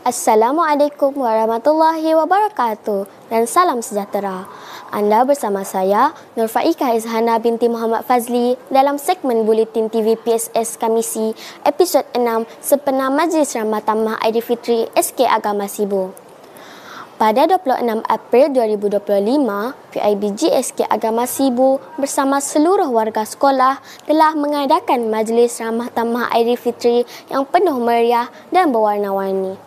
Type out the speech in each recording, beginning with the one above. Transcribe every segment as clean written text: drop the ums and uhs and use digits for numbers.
Assalamualaikum warahmatullahi wabarakatuh dan salam sejahtera. Anda bersama saya, Nur Faikah Izhana binti Muhammad Fazli dalam segmen Buletin TV PSS Kamisi, episod 6 sempena Majlis Ramah Tamah Aidilfitri SK Agama Sibu. Pada 26 April 2025, PIBG SK Agama Sibu bersama seluruh warga sekolah telah mengadakan Majlis Ramah Tamah Aidilfitri yang penuh meriah dan berwarna-warni.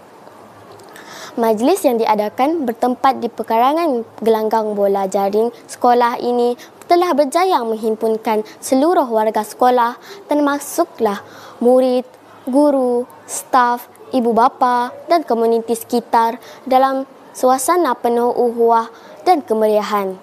Majlis yang diadakan bertempat di pekarangan gelanggang bola jaring sekolah ini telah berjaya menghimpunkan seluruh warga sekolah termasuklah murid, guru, staf, ibu bapa dan komuniti sekitar dalam suasana penuh ukhuwah dan kemeriahan.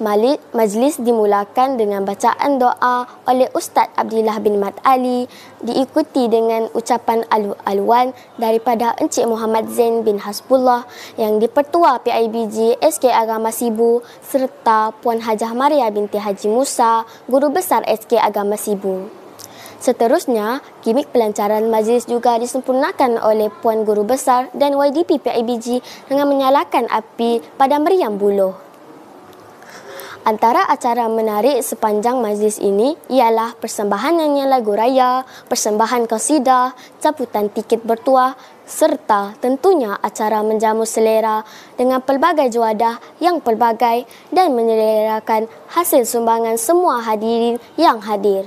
Majlis dimulakan dengan bacaan doa oleh Ustaz Abdillah bin Mat Ali, diikuti dengan ucapan alu-aluan daripada Encik Muhammad Zain bin Hasbullah yang dipertua PIBG SK Agama Sibu serta Puan Hajah Maria binti Haji Musa, Guru Besar SK Agama Sibu. Seterusnya, gimik pelancaran majlis juga disempurnakan oleh Puan Guru Besar dan YDP PIBG dengan menyalakan api pada meriam buluh. Antara acara menarik sepanjang majlis ini ialah persembahan nyanyian lagu raya, persembahan qasidah, cabutan tiket bertuah serta tentunya acara menjamu selera dengan pelbagai juadah yang pelbagai dan menyelerakan hasil sumbangan semua hadirin yang hadir.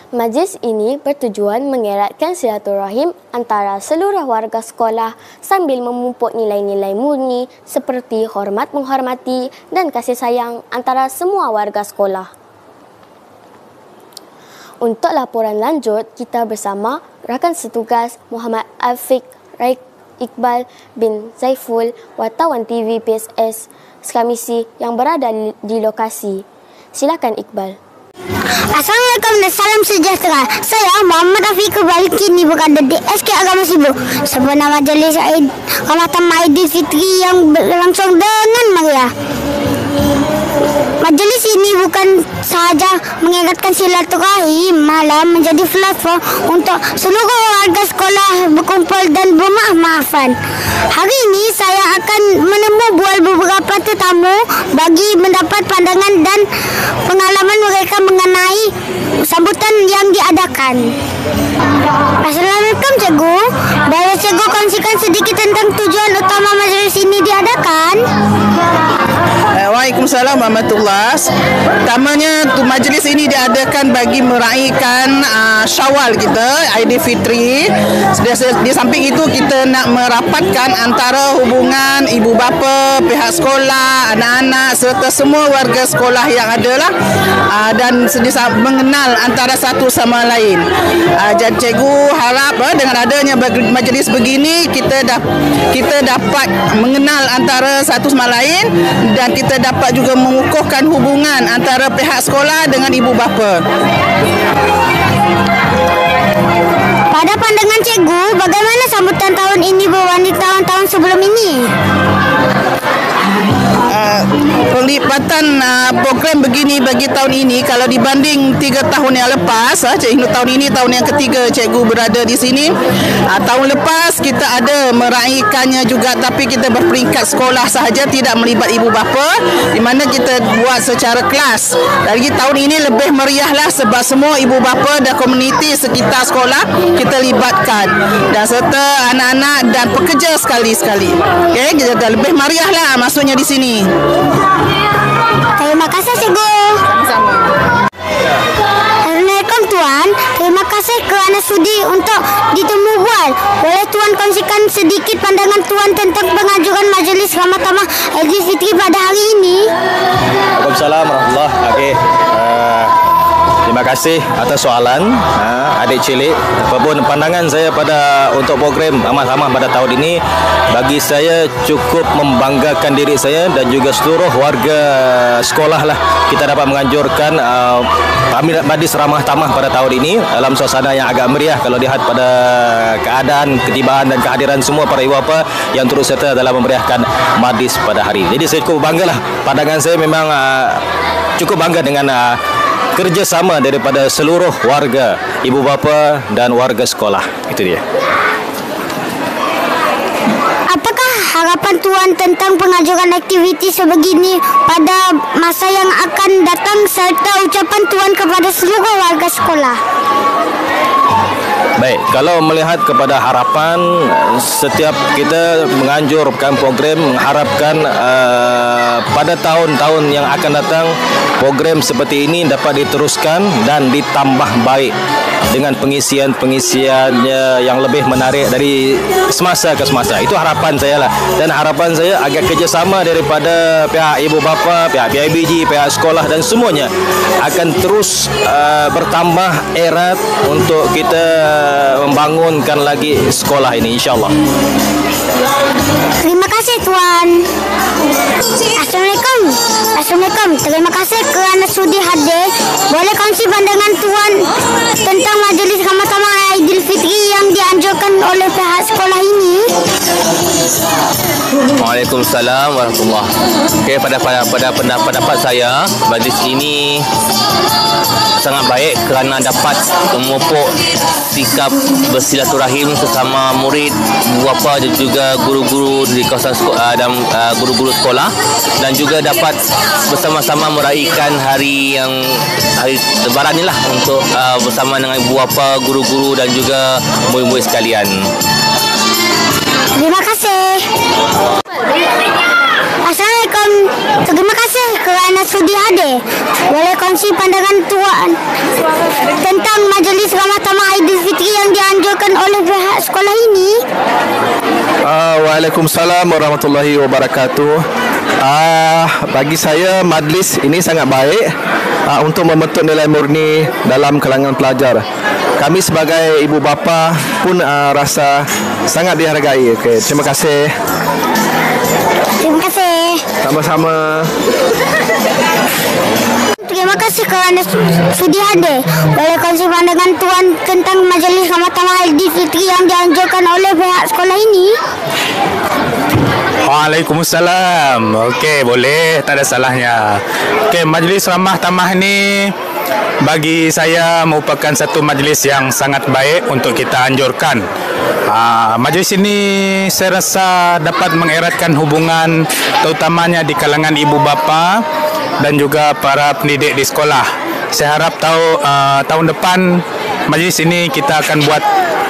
Majlis ini bertujuan mengeratkan silaturahim antara seluruh warga sekolah sambil memupuk nilai-nilai murni seperti hormat menghormati dan kasih sayang antara semua warga sekolah. Untuk laporan lanjut, kita bersama rakan setugas Muhammad Afiq Raik Iqbal bin Zaiful, wartawan TV PSS Kamisi yang berada di lokasi. Silakan Iqbal. Assalamualaikum dan salam sejahtera. Saya Muhammad Afiq Iqbal kini berada di SK Agama Sibu sempena Majlis Ramah Tamah Aidilfitri yang berlangsung dengan meriah. Majlis ini bukan sahaja mengingatkan silaturahim, malah menjadi platform untuk seluruh warga sekolah berkumpul dan bermaaf-maafan. Hari ini saya akan menemui beberapa tetamu bagi mendapat pandangan dan pengalaman mereka mengenai sambutan yang diadakan. Assalamualaikum cikgu. Boleh cikgu kongsikan sedikit tentang tujuan utama majlis ini diadakan? Waalaikumsalam warahmatullahi. Pertamanya majlis ini diadakan bagi meraihkan Syawal kita, Aidilfitri. Di samping itu kita nak merapatkan antara hubungan ibu bapa, pihak sekolah, anak-anak serta semua warga sekolah yang ada lah, dan mengenal antara satu sama lain. Jadi cikgu harap dengan adanya majlis begini kita dapat mengenal antara satu sama lain dan kita dapat juga mengukuhkan hubungan antara pihak sekolah dengan ibu bapa. Pada pandangan cikgu, bagaimana sambutan tahun ini berbanding tahun-tahun sebelum ini? Pelibatan program begini bagi tahun ini kalau dibanding 3 tahun yang lepas, tahun ini tahun yang ketiga cikgu berada di sini. Tahun lepas kita ada meraihkannya juga tapi kita berperingkat sekolah sahaja, tidak melibat ibu bapa, di mana kita buat secara kelas. Dari tahun ini lebih meriah lah sebab semua ibu bapa dan komuniti sekitar sekolah kita libatkan dan serta anak-anak dan pekerja sekali-sekali. Okey, kita lebih meriah lah maksudnya di sini. Terima kasih cikgu. Sama-sama. Assalamualaikum tuan. Terima kasih kerana sudi untuk ditemu bual. Boleh tuan kongsikan sedikit pandangan tuan tentang pengajuan Majlis Ramah Tamah Aidilfitri pada hari ini? Waalaikumsalam warahmatullahi wabarakatuh. Terima kasih atas soalan adik cilik. Apapun pandangan saya untuk program Ramah Tamah pada tahun ini, bagi saya cukup membanggakan diri saya dan juga seluruh warga sekolah lah. Kita dapat menganjurkan Majlis Ramah Tamah pada tahun ini dalam suasana yang agak meriah kalau lihat pada keadaan, ketibaan dan kehadiran semua para ibu bapa yang turut serta dalam memeriahkan majlis pada hari ini. Jadi saya cukup banggalah. Pandangan saya memang cukup bangga dengan kerjasama daripada seluruh warga, ibu bapa dan warga sekolah. Itu dia. Apakah harapan Tuan tentang pengajuan aktiviti sebegini pada masa yang akan datang serta ucapan Tuan kepada seluruh warga sekolah? Baik, kalau melihat kepada harapan, setiap kita menganjurkan program, mengharapkan pada tahun-tahun yang akan datang program seperti ini dapat diteruskan dan ditambah baik dengan pengisian-pengisiannya yang lebih menarik dari semasa ke semasa. Itu harapan saya lah. Dan harapan saya agar kerjasama daripada pihak ibu bapa, pihak PIBG, pihak sekolah dan semuanya akan terus bertambah erat untuk kita membangunkan lagi sekolah ini, insyaAllah. Terima kasih Tuan. Assalamualaikum. Assalamualaikum. Terima kasih kerana sudi hadir. Boleh kongsi pandangan Tuan tentang majlis Ramah-Tamah Aidilfitri yang dianjurkan oleh pihak sekolah ini? Waalaikumsalam warahmatullahi. Okey, pada pendapat saya, majlis ini sangat baik kerana dapat memupuk sikap bersilaturahim sesama murid, bapa dan juga guru-guru di kawasan sekolah dan guru-guru sekolah, dan juga dapat bersama-sama meraihkan hari Lebaran inilah untuk bersama dengan ibu bapa, guru-guru dan juga murid-murid sekalian. Terima kasih. Assalamualaikum. Terima kasih kerana sudi hadir. Boleh kongsi pandangan Tuan tentang majlis Ramah-Tamah Aidilfitri yang dianjurkan oleh pihak sekolah ini? Waalaikumsalam warahmatullahi wabarakatuh. Bagi saya majlis ini sangat baik untuk membentuk nilai murni dalam kalangan pelajar. Kami sebagai ibu bapa pun rasa sangat dihargai. Okay, terima kasih. Terima kasih. Sama-sama. Terima kasih kerana sudi hadir. Boleh kongsi pandangan Tuan tentang majlis Ramah-Tamah Aidilfitri yang dianjurkan oleh pihak sekolah ini? Waalaikumsalam. Okey, boleh, tak ada salahnya. Okey, majlis Ramah-Tamah ni bagi saya merupakan satu majlis yang sangat baik untuk kita anjurkan. Majlis ini saya rasa dapat mengeratkan hubungan terutamanya di kalangan ibu bapa dan juga para pendidik di sekolah. Saya harap tahun depan majlis ini kita akan buat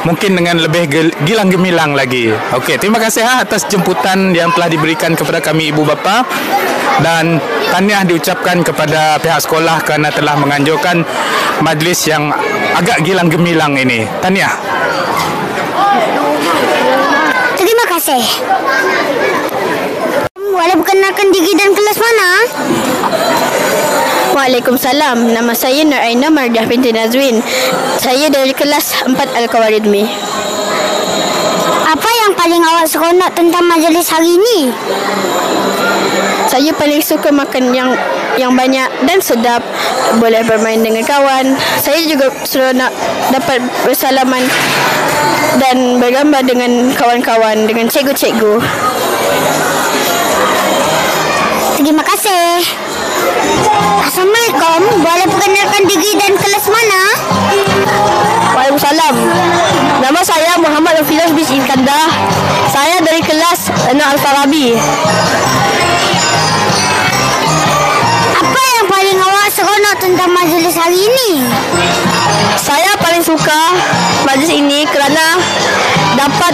mungkin dengan lebih gilang gemilang lagi. Okey, terima kasih atas jemputan yang telah diberikan kepada kami ibu bapa, dan tahniah diucapkan kepada pihak sekolah kerana telah menganjurkan majlis yang agak gilang gemilang ini. Tahniah. Terima kasih. Boleh perkenalkan diri dan kelas mana? Waalaikumsalam. Nama saya Nur Aina Mardiah binti Nazwin. Saya dari kelas 4 Al-Kawaridmi. Apa yang paling awak seronok tentang majlis hari ini? Saya paling suka makan yang banyak dan sedap. Boleh bermain dengan kawan. Saya juga seronok dapat bersalaman dan bergambar dengan kawan-kawan, dengan cikgu-cikgu. Terima kasih. Assalamualaikum. Boleh perkenalkan diri dan kelas mana? Waalaikumsalam. Nama saya Muhammad Rafilas bin Iskandar. Saya dari kelas 6 Al-Farabi. Apa yang paling awak seronok tentang majlis hari ini? Saya paling suka majlis ini kerana dapat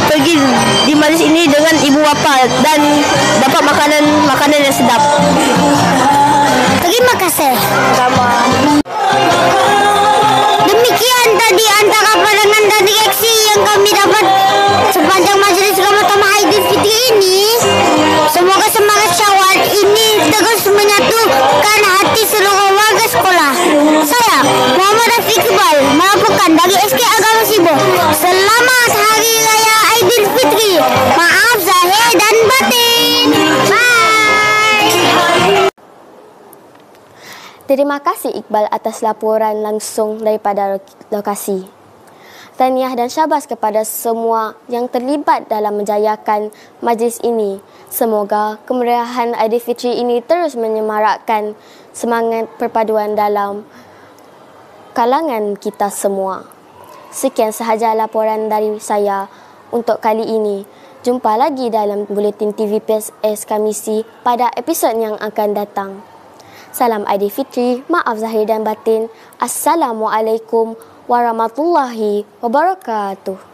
pergi di majlis ini dengan ibu bapa dan dapat makanan yang sedap. Terima kasih. Demikian tadi antara pandangan dan reaksi yang kami dapat sepanjang majlis Ramah-Tamah Aidilfitri ini. Semoga semangat Syawal ini terus menyatukan hati seluruh warga sekolah. Saya Muhammad Rafiq Iqbal melaporkan dari SK Agama Sibu. Selamat Hari Raya Aidilfitri. Maaf zahir dan batin. Bye. Terima kasih Iqbal atas laporan langsung daripada lokasi. Tahniah dan syabas kepada semua yang terlibat dalam menjayakan majlis ini. Semoga kemeriahan Aidilfitri ini terus menyemarakkan semangat perpaduan dalam kalangan kita semua. Sekian sahaja laporan dari saya untuk kali ini. Jumpa lagi dalam Buletin TV PSS Kamisi pada episod yang akan datang. Salam Aidilfitri, maaf zahir dan batin. Assalamualaikum warahmatullahi wabarakatuh.